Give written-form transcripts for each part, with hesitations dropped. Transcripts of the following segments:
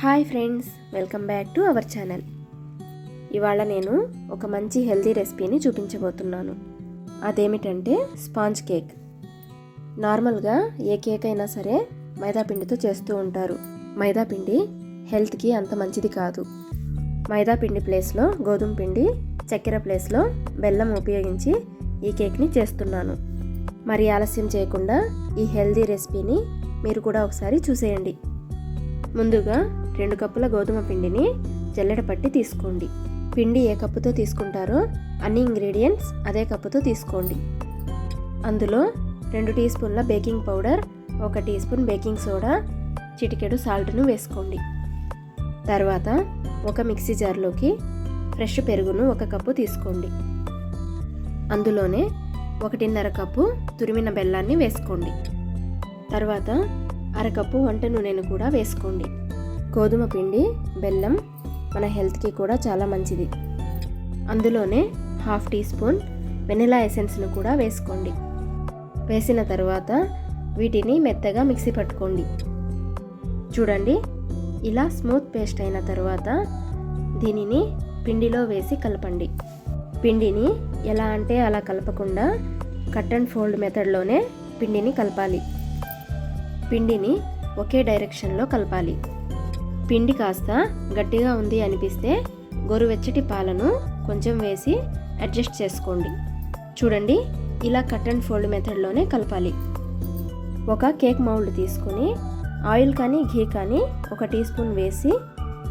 Hi friends, welcome back to our channel. ఇవాళ నేను ఒక మంచి హెల్తీ రెసిపీని చూపించబోతున్నాను. అదేమిటంటే స్పాంజ్ కేక్. నార్మల్గా ఏ కేక్ అయినా సరే మైదాపిండితో చేస్తూ ఉంటారు. మైదాపిండి హెల్త్కి అంత మంచిది కాదు. మైదాపిండి ప్లేస్లో గోధుమ పిండి, చక్కెర ప్లేస్లో బెల్లం ఉపయోగించి ఈ కేక్ని చేస్తున్నాను. మరి ఆలస్యం చేయకుండా ఈ హెల్తీ రెసిపీని మీరు కూడా ఒకసారి చూసేయండి. ముందుగా 2 కప్పుల గోధుమ పిండిని జల్లెడ పట్టి తీసుకోండి. పిండి ఏ కప్పుతో తీసుకుంటారో అన్ని ఇంగ్రీడియంట్స్ అదే కప్పుతో తీసుకోండి. అందులో 2 టీ స్పూన్ల baking powder, 1 teaspoon baking soda, చిటికెడు సాల్ట్ను వేసుకోండి. తర్వాత ఒక మిక్సీ జార్లోకి ఫ్రెష్ పెరుగును 1 కప్పు తీసుకోండి. అందులోనే 1.5 కప్పు తురిమిన బెల్లాన్ని వేసుకోండి. తర్వాత 1/2 కప్పు వంట నూనెను కూడా వేసుకోండి. గోధుమ పిండి, బెల్లం మన హెల్త్కి కూడా చాలా మంచిది. అందులోనే 1/2 టీ స్పూన్ వెనిలా ఎసెన్స్ను కూడా వేసుకోండి. వేసిన తర్వాత వీటిని మెత్తగా మిక్సీ పట్టుకోండి. చూడండి, ఇలా స్మూత్ పేస్ట్ అయిన తర్వాత దీనిని పిండిలో వేసి కలపండి. పిండిని ఎలా అంటే అలా కలపకుండా కట్ అండ్ ఫోల్డ్ మెథడ్లోనే పిండిని కలపాలి. పిండిని ఒకే డైరెక్షన్లో కలపాలి. పిండి కాస్త గట్టిగా ఉంది అనిపిస్తే గోరువెచ్చటి పాలను కొంచెం వేసి అడ్జస్ట్ చేసుకోండి. చూడండి, ఇలా కట్ అండ్ ఫోల్డ్ మెథడ్లోనే కలపాలి. ఒక కేక్ మౌల్డ్ తీసుకొని ఆయిల్ కానీ ఘీ కానీ 1 టీ స్పూన్ వేసి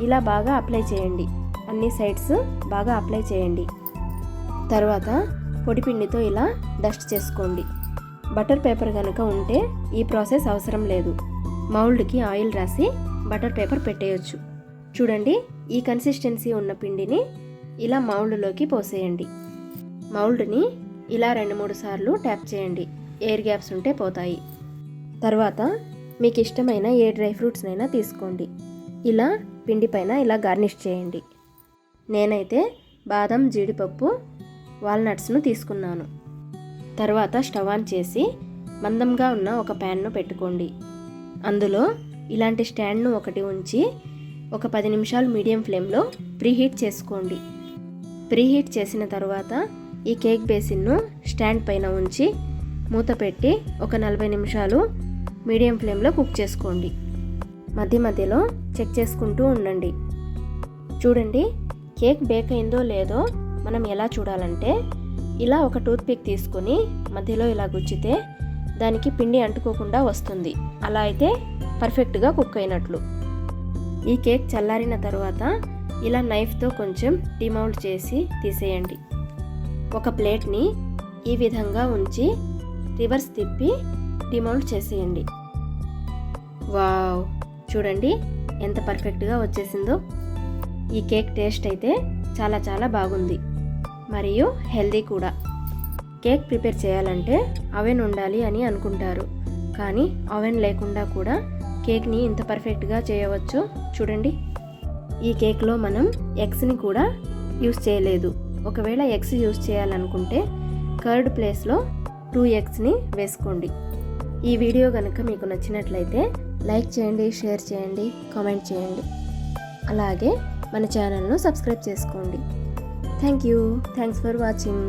ఇలా బాగా అప్లై చేయండి. అన్ని సైడ్స్ బాగా అప్లై చేయండి. తర్వాత పొడిపిండితో ఇలా డస్ట్ చేసుకోండి. బటర్ పేపర్ కనుక ఉంటే ఈ ప్రాసెస్ అవసరం లేదు. మౌల్డ్కి ఆయిల్ రాసి బటర్ పేపర్ పెట్టేయచ్చు. చూడండి, ఈ కన్సిస్టెన్సీ ఉన్న పిండిని ఇలా మౌల్డ్లోకి పోసేయండి. మౌల్డ్ని ఇలా 2-3 సార్లు ట్యాప్ చేయండి. ఎయిర్ గ్యాప్స్ ఉంటే పోతాయి. తర్వాత మీకు ఇష్టమైన ఏ డ్రై ఫ్రూట్స్నైనా తీసుకోండి. ఇలా పిండి పైన ఇలా గార్నిష్ చేయండి. నేనైతే బాదం, జీడిపప్పు, వాల్నట్స్ను తీసుకున్నాను. తర్వాత స్టవ్ ఆన్ చేసి మందంగా ఉన్న ఒక ప్యాన్ను పెట్టుకోండి. అందులో ఇలాంటి స్టాండ్ను ఒకటి ఉంచి ఒక 10 నిమిషాలు మీడియం ఫ్లేమ్లో ప్రీహీట్ చేసుకోండి. ప్రీహీట్ చేసిన తర్వాత ఈ కేక్ బేసిన్ను స్టాండ్ పైన ఉంచి మూత పెట్టి ఒక 40 నిమిషాలు మీడియం ఫ్లేమ్లో కుక్ చేసుకోండి. మధ్య మధ్యలో చెక్ చేసుకుంటూ ఉండండి. చూడండి, కేక్ బేక్ అయిందో లేదో మనం ఎలా చూడాలంటే ఇలా ఒక టూత్పిక్ తీసుకొని మధ్యలో ఇలా గుచ్చితే దానికి పిండి అంటుకోకుండా వస్తుంది. అలా అయితే పర్ఫెక్ట్గా కుక్ అయినట్లు. ఈ కేక్ చల్లారిన తర్వాత ఇలా నైఫ్తో కొంచెం డిమౌల్డ్ చేసి తీసేయండి. ఒక ప్లేట్ని ఈ విధంగా ఉంచి రివర్స్ తిప్పి డిమౌల్డ్ చేసేయండి. వావ్, చూడండి ఎంత పర్ఫెక్ట్గా వచ్చేసిందో. ఈ కేక్ టేస్ట్ అయితే చాలా చాలా బాగుంది, మరియు హెల్దీ కూడా. కేక్ ప్రిపేర్ చేయాలంటే అవెన్ ఉండాలి అని అనుకుంటారు, కానీ అవెన్ లేకుండా కూడా కేక్ని ఇంత పర్ఫెక్ట్గా చేయవచ్చు. చూడండి, ఈ కేక్లో మనం ఎగ్స్ని కూడా యూస్ చేయలేదు. ఒకవేళ ఎగ్స్ యూస్ చేయాలనుకుంటే కర్డ్ ప్లేస్లో 2 ఎగ్స్ని వేసుకోండి. ఈ వీడియో కనుక మీకు నచ్చినట్లయితే లైక్ చేయండి, షేర్ చేయండి, కామెంట్ చేయండి. అలాగే మన ఛానల్ను సబ్స్క్రైబ్ చేసుకోండి. Thank you. Thanks for watching.